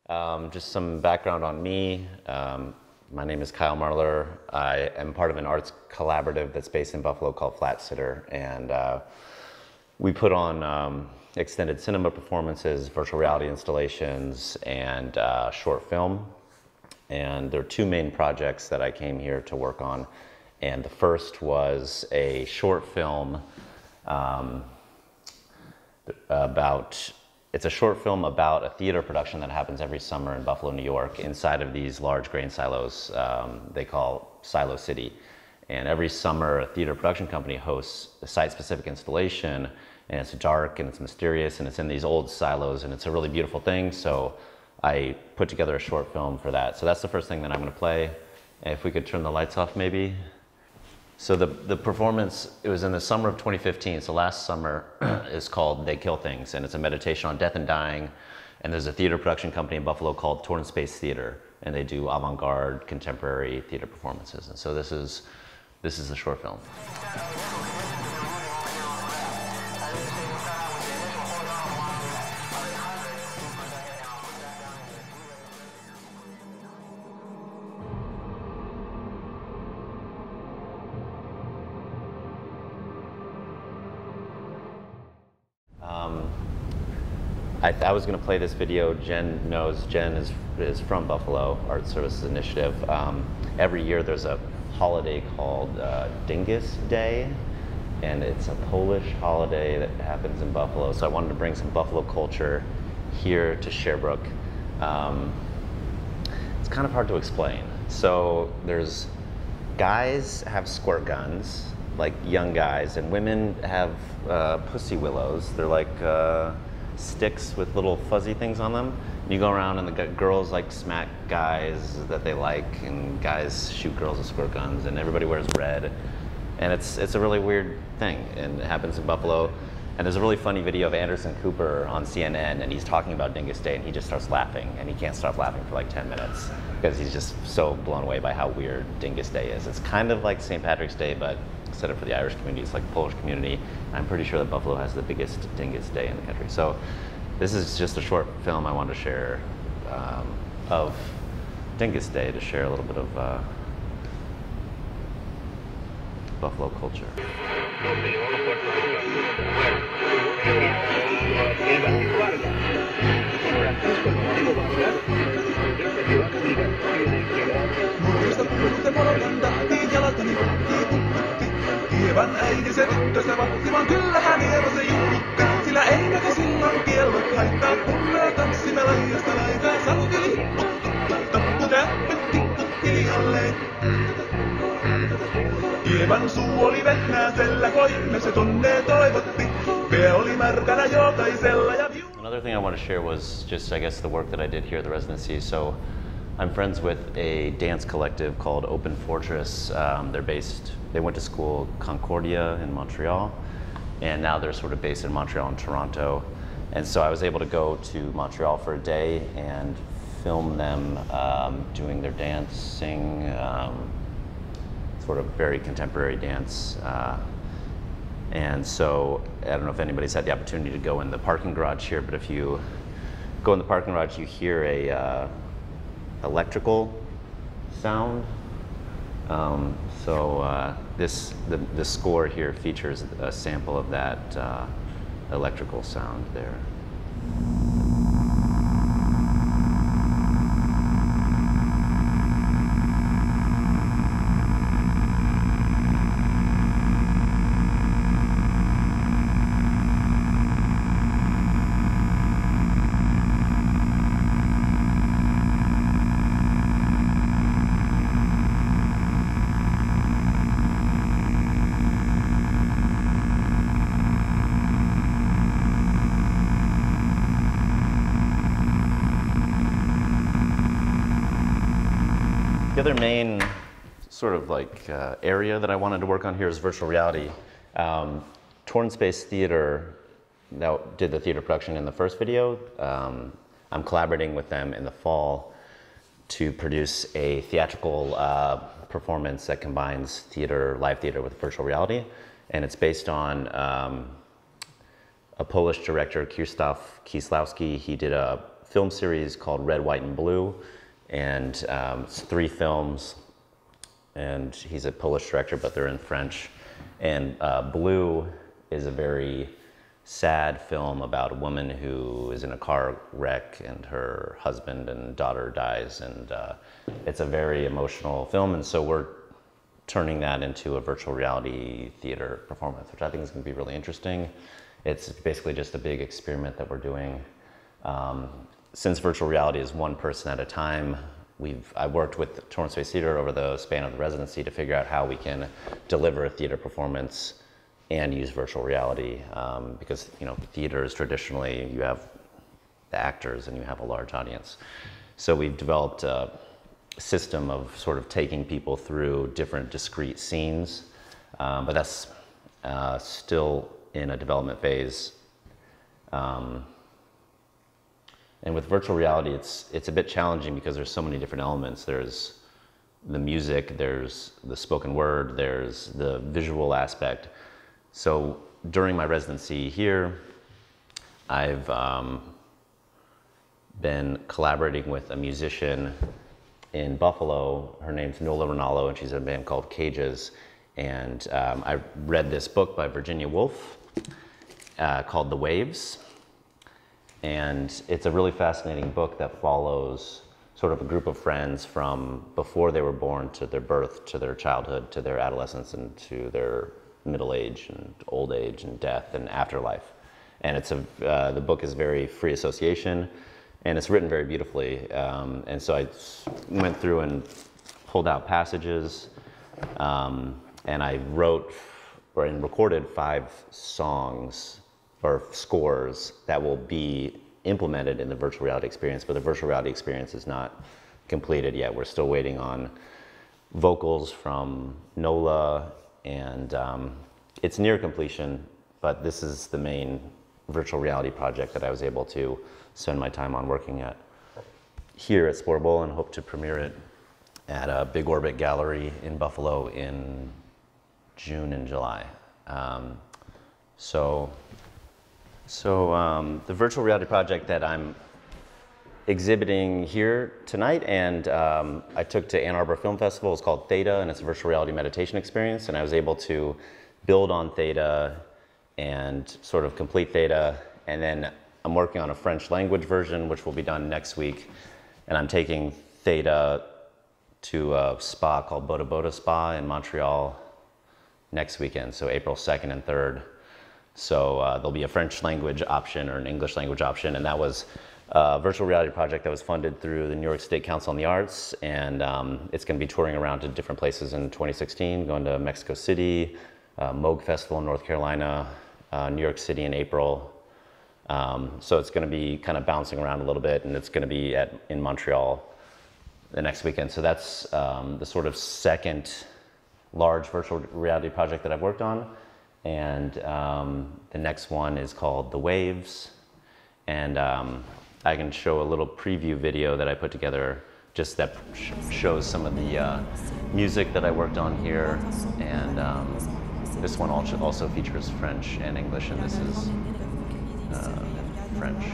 Just some background on me. My name is Kyle Marler. I am part of an arts collaborative that's based in Buffalo called Flat Sitter, and we put on extended cinema performances, virtual reality installations, and short film. And there are two main projects that I came here to work on. And the first was a short film it's a short film about a theater production that happens every summer in Buffalo, New York, inside of these large grain silos they call Silo City. And every summer, a theater production company hosts a site-specific installation, and it's dark and it's mysterious and it's in these old silos, and it's a really beautiful thing. So I put together a short film for that. So that's the first thing that I'm going to play. If we could turn the lights off, maybe. So the performance, it was in the summer of 2015, so last summer, is called They Kill Things, and it's a meditation on death and dying. And there's a theater production company in Buffalo called Torn Space Theater, and they do avant-garde contemporary theater performances. And so this is the short film. I was going to play this video. Jen knows. Jen is from Buffalo Art Services Initiative. Every year there's a holiday called Dingus Day, and it's a Polish holiday that happens in Buffalo. So I wanted to bring some Buffalo culture here to Sherbrooke. It's kind of hard to explain. So there's guys have squirt guns, like young guys, and women have pussy willows. They're like sticks with little fuzzy things on them. You go around and the girls like smack guys that they like, and guys shoot girls with squirt guns, and everybody wears red. And it's a really weird thing, and it happens in Buffalo. And there's a really funny video of Anderson Cooper on CNN, and he's talking about Dingus Day, and he just starts laughing, and he can't stop laughing for like 10 minutes because he's just so blown away by how weird Dingus Day is. It's kind of like St. Patrick's Day, but instead of for the Irish community, it's like the Polish community. I'm pretty sure that Buffalo has the biggest Dingus Day in the country. So this is just a short film I wanted to share of Dingus Day, to share a little bit of Buffalo culture. Kievan äiti se tyttö se vahti, vaan kyllähän hieno se juhlukka. Sillä ei näkö silloin kiellot haittaa, kun me tanssimme laidasta laitaan. Saluki lipput, tappu täppyt, tipput hiljalleen. Kievan suu oli vehnäisellä, koimme se tunneen toivotti. Pää oli märkänä jokaisella ja Another thing I want to share was just, I guess, the work that I did here at the residency. So I'm friends with a dance collective called Open Fortress. They went to school Concordia in Montreal, and now they're sort of based in Montreal and Toronto. And so I was able to go to Montreal for a day and film them doing their dancing, sort of very contemporary dance. And so I don't know if anybody's had the opportunity to go in the parking garage here, but if you go in the parking garage, you hear a electrical sound. The score here features a sample of that electrical sound there. The other main sort of like area that I wanted to work on here is virtual reality. Torn Space Theater that did the theater production in the first video. I'm collaborating with them in the fall to produce a theatrical performance that combines theater, live theater with virtual reality. And it's based on a Polish director, Krzysztof Kieslowski. He did a film series called Red, White, and Blue, and it's 3 films, and he's a Polish director, but they're in French. And Blue is a very sad film about a woman who is in a car wreck and her husband and daughter dies, and it's a very emotional film, and so we're turning that into a virtual reality theater performance, which I think is going to be really interesting. It's basically just a big experiment that we're doing. Since virtual reality is one person at a time, I worked with Torrance Space Theater over the span of the residency to figure out how we can deliver a theater performance and use virtual reality, because theater is traditionally, you have the actors and you have a large audience. So we've developed a system of sort of taking people through different discrete scenes, but that's still in a development phase. And with virtual reality, it's a bit challenging because there's so many different elements. There's the music, there's the spoken word, there's the visual aspect. So during my residency here, I've been collaborating with a musician in Buffalo. Her name's Nola Ronaldo, and she's in a band called Cages. And I read this book by Virginia Woolf called The Waves. And it's a really fascinating book that follows sort of a group of friends from before they were born to their birth, to their childhood, to their adolescence, and to their middle age and old age and death and afterlife. And the book is very free association, and it's written very beautifully. And so I went through and pulled out passages, and I wrote and recorded 5 songs or scores that will be implemented in the virtual reality experience, but the virtual reality experience is not completed yet. We're still waiting on vocals from Nola, and it's near completion, but this is the main virtual reality project that I was able to spend my time on working at here at Spore Bowl, and hope to premiere it at a Big Orbit Gallery in Buffalo in June and July. So the virtual reality project that I'm exhibiting here tonight, and I took to Ann Arbor Film Festival, is called Theta, and it's a virtual reality meditation experience, and I was able to build on Theta and sort of complete Theta, and then I'm working on a French language version, which will be done next week, and I'm taking Theta to a spa called Boda Boda Spa in Montreal next weekend, so April 2nd and 3rd. So there'll be a French language option or an English language option, and that was a virtual reality project that was funded through the New York State Council on the Arts, and it's going to be touring around to different places in 2016, going to Mexico City, Moog Festival in North Carolina, New York City in April. So it's going to be kind of bouncing around a little bit, and it's going to be in Montreal the next weekend. So that's the sort of second large virtual reality project that I've worked on. And the next one is called The Waves. And I can show a little preview video that I put together just that shows some of the music that I worked on here. And this one also features French and English, and this is French.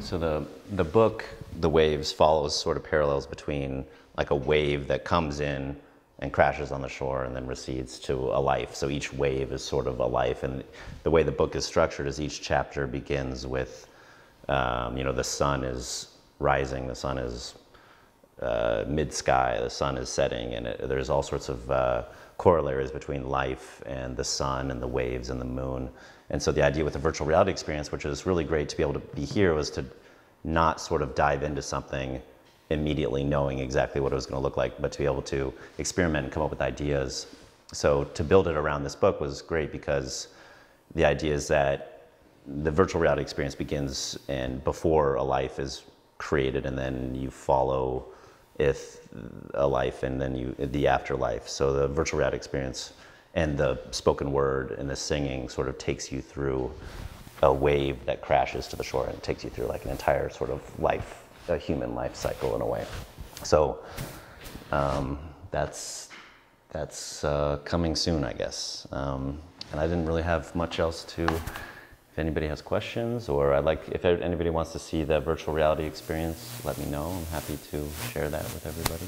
So the book, The Waves, follows sort of parallels between like a wave that comes in and crashes on the shore and then recedes to a life. So each wave is sort of a life, and the way the book is structured is each chapter begins with, the sun is rising, the sun is mid-sky, the sun is setting, and there's all sorts of corollaries between life and the sun and the waves and the moon. And so the idea with the virtual reality experience, which was really great to be able to be here, was to not sort of dive into something immediately knowing exactly what it was going to look like, but to be able to experiment and come up with ideas. So to build it around this book was great, because the idea is that the virtual reality experience begins and before a life is created, and then you follow a life, and then the afterlife. So the virtual reality experience And the spoken word and the singing sort of takes you through a wave that crashes to the shore and takes you through like an entire sort of life, a human life cycle in a way. So that's coming soon, I guess. And I didn't really have much else to, if anybody has questions, or if anybody wants to see the virtual reality experience, let me know. I'm happy to share that with everybody.